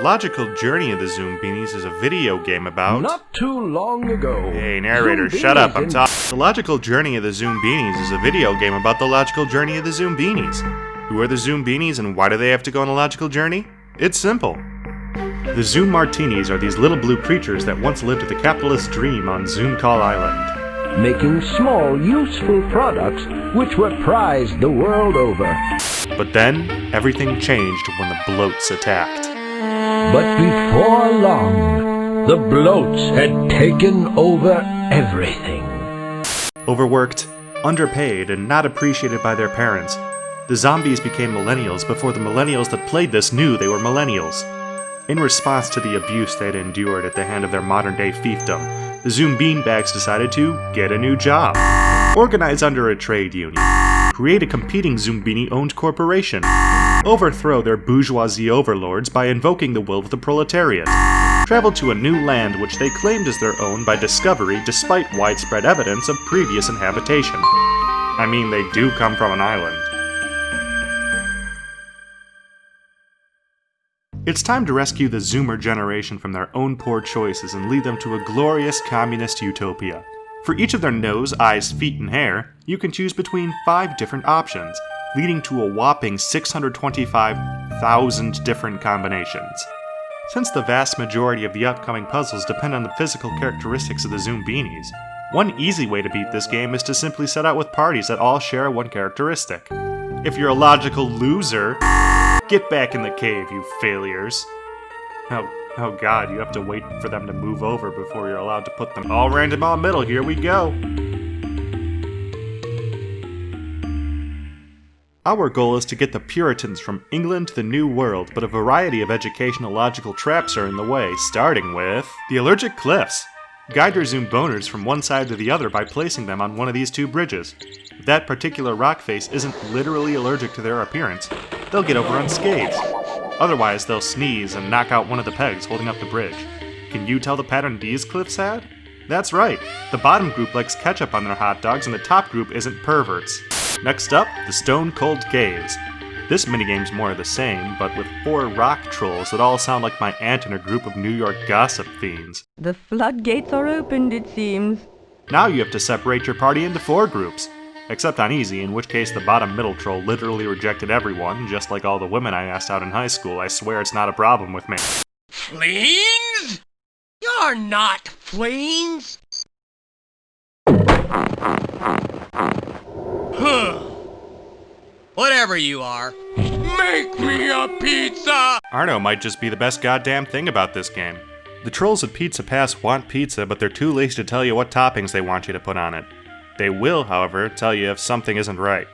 Logical Journey of the Zoombinis is a video game about... Not too long ago. Hey, narrator, shut up, I'm talking. The Logical Journey of the Zoombinis is a video game about the logical journey of the Zoombinis. Who are the Zoombinis and why do they have to go on a logical journey? It's simple. The Zoom Martinis are these little blue creatures that once lived the capitalist dream on Zoomcall Island. Making small, useful products which were prized the world over. But then, everything changed when the bloats attacked. But before long, the bloats had taken over everything. Overworked, underpaid, and not appreciated by their parents, the zombies became millennials before the millennials that played this knew they were millennials. In response to the abuse they had endured at the hand of their modern-day fiefdom, the Zoom Beanbags decided to get a new job, organize under a trade union, create a competing Zoombini-owned corporation, overthrow their bourgeoisie overlords by invoking the will of the proletariat, travel to a new land which they claimed as their own by discovery despite widespread evidence of previous inhabitation. I mean, they do come from an island. It's time to rescue the Zoomer generation from their own poor choices and lead them to a glorious communist utopia. For each of their nose, eyes, feet, and hair, you can choose between 5 different options, leading to a whopping 625,000 different combinations. Since the vast majority of the upcoming puzzles depend on the physical characteristics of the Zoombinis, one easy way to beat this game is to simply set out with parties that all share one characteristic. If you're a logical loser, get back in the cave, you failures. Oh god, you have to wait for them to move over before you're allowed to put them all random all middle. Here we go. Our goal is to get the Puritans from England to the New World, but a variety of educational logical traps are in the way, starting with the allergic cliffs. Guide your Zoom boners from one side to the other by placing them on one of these 2 bridges. If that particular rock face isn't literally allergic to their appearance, they'll get over unscathed. Otherwise, they'll sneeze and knock out one of the pegs holding up the bridge. Can you tell the pattern these cliffs had? That's right, the bottom group likes ketchup on their hot dogs and the top group isn't perverts. Next up, the Stone Cold Caves. This minigame's more of the same, but with 4 rock trolls that all sound like my aunt and a group of New York gossip fiends. The floodgates are opened, it seems. Now you have to separate your party into 4 groups. Except on easy, in which case the bottom middle troll literally rejected everyone, just like all the women I asked out in high school. I swear it's not a problem with me. Fleens? You're not fleens! Whatever you are, make me a pizza! Arno might just be the best goddamn thing about this game. The trolls at Pizza Pass want pizza, but they're too lazy to tell you what toppings they want you to put on it. They will, however, tell you if something isn't right.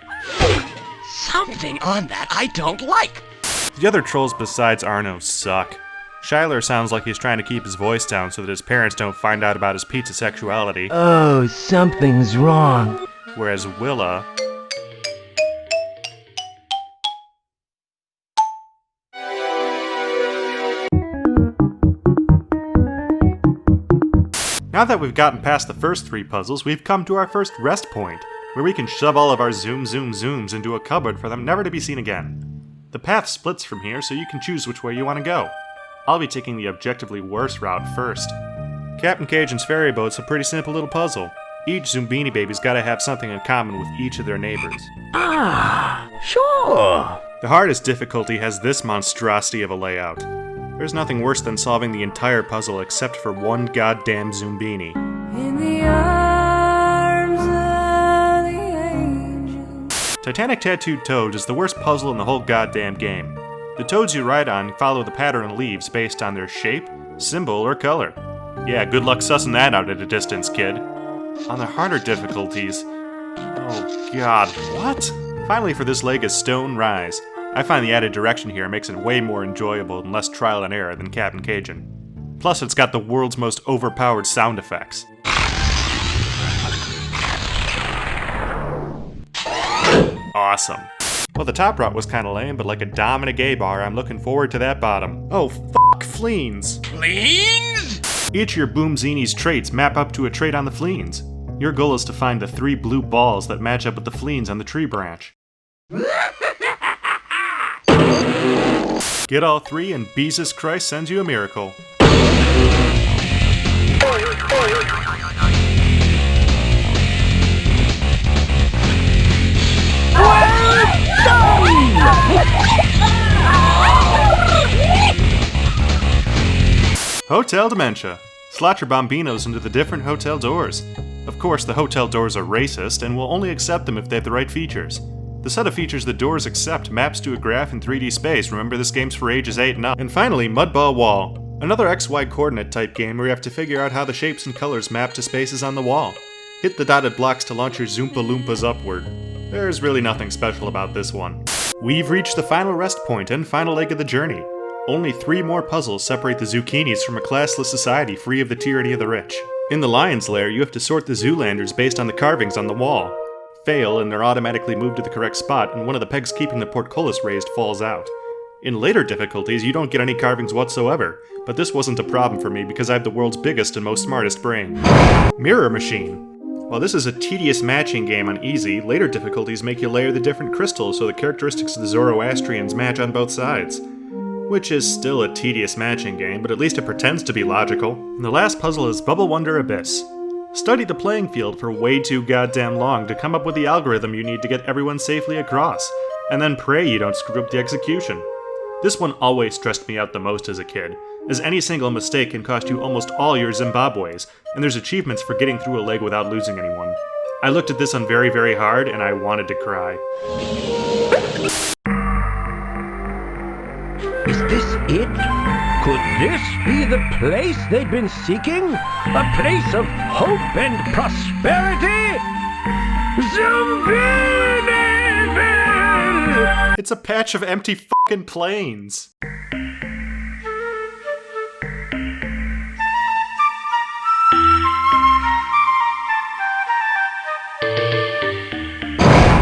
Something on that I don't like! The other trolls besides Arno suck. Shyler sounds like he's trying to keep his voice down so that his parents don't find out about his pizza sexuality. Oh, something's wrong. Whereas Willa... Now that we've gotten past the first 3 puzzles, we've come to our first rest point, where we can shove all of our zooms into a cupboard for them never to be seen again. The path splits from here, so you can choose which way you want to go. I'll be taking the objectively worse route first. Captain Cajun's ferry boat's a pretty simple little puzzle. Each Zoombini baby's gotta have something in common with each of their neighbors. Ah, sure. The hardest difficulty has this monstrosity of a layout. There's nothing worse than solving the entire puzzle except for one goddamn Zoombini. In the arms of the angel. Titanic Tattooed Toads is the worst puzzle in the whole goddamn game. The toads you ride on follow the pattern of leaves based on their shape, symbol, or color. Yeah, good luck sussing that out at a distance, kid. On the harder difficulties... Oh god, what? Finally for this leg is Stone Rise. I find the added direction here makes it way more enjoyable and less trial and error than Captain Cajun. Plus, it's got the world's most overpowered sound effects. Awesome. Well, the top route was kinda lame, but like a dom in a gay bar, I'm looking forward to that bottom. Oh, fuck fleens! Fleens? Each of your Boomzini's traits map up to a trait on the fleens. Your goal is to find the 3 blue balls that match up with the fleens on the tree branch. Get all three and Jesus Christ sends you a miracle. Hotel Dementia. Slot your bombinos into the different hotel doors. Of course, the hotel doors are racist and will only accept them if they have the right features. The set of features the doors accept maps to a graph in 3D space. Remember, this game's for ages 8 and up. And finally, Mudball Wall. Another XY coordinate type game where you have to figure out how the shapes and colors map to spaces on the wall. Hit the dotted blocks to launch your Zoompa Loompas upward. There's really nothing special about this one. We've reached the final rest point and final leg of the journey. Only 3 more puzzles separate the Zucchinis from a classless society free of the tyranny of the rich. In the Lion's Lair, you have to sort the Zoolanders based on the carvings on the wall. Fail, and they're automatically moved to the correct spot, and one of the pegs keeping the portcullis raised falls out. In later difficulties, you don't get any carvings whatsoever, but this wasn't a problem for me because I have the world's biggest and most smartest brain. Mirror Machine. While this is a tedious matching game on easy, later difficulties make you layer the different crystals so the characteristics of the Zoroastrians match on both sides. Which is still a tedious matching game, but at least it pretends to be logical. And the last puzzle is Bubble Wonder Abyss. Study the playing field for way too goddamn long to come up with the algorithm you need to get everyone safely across, and then pray you don't screw up the execution. This one always stressed me out the most as a kid, as any single mistake can cost you almost all your Zimbabwe's, and there's achievements for getting through a leg without losing anyone. I looked at this on very, very hard, and I wanted to cry. Is this it? Could this be the place they'd been seeking? A place of hope and prosperity? Zoombinis! It's a patch of empty fucking plains.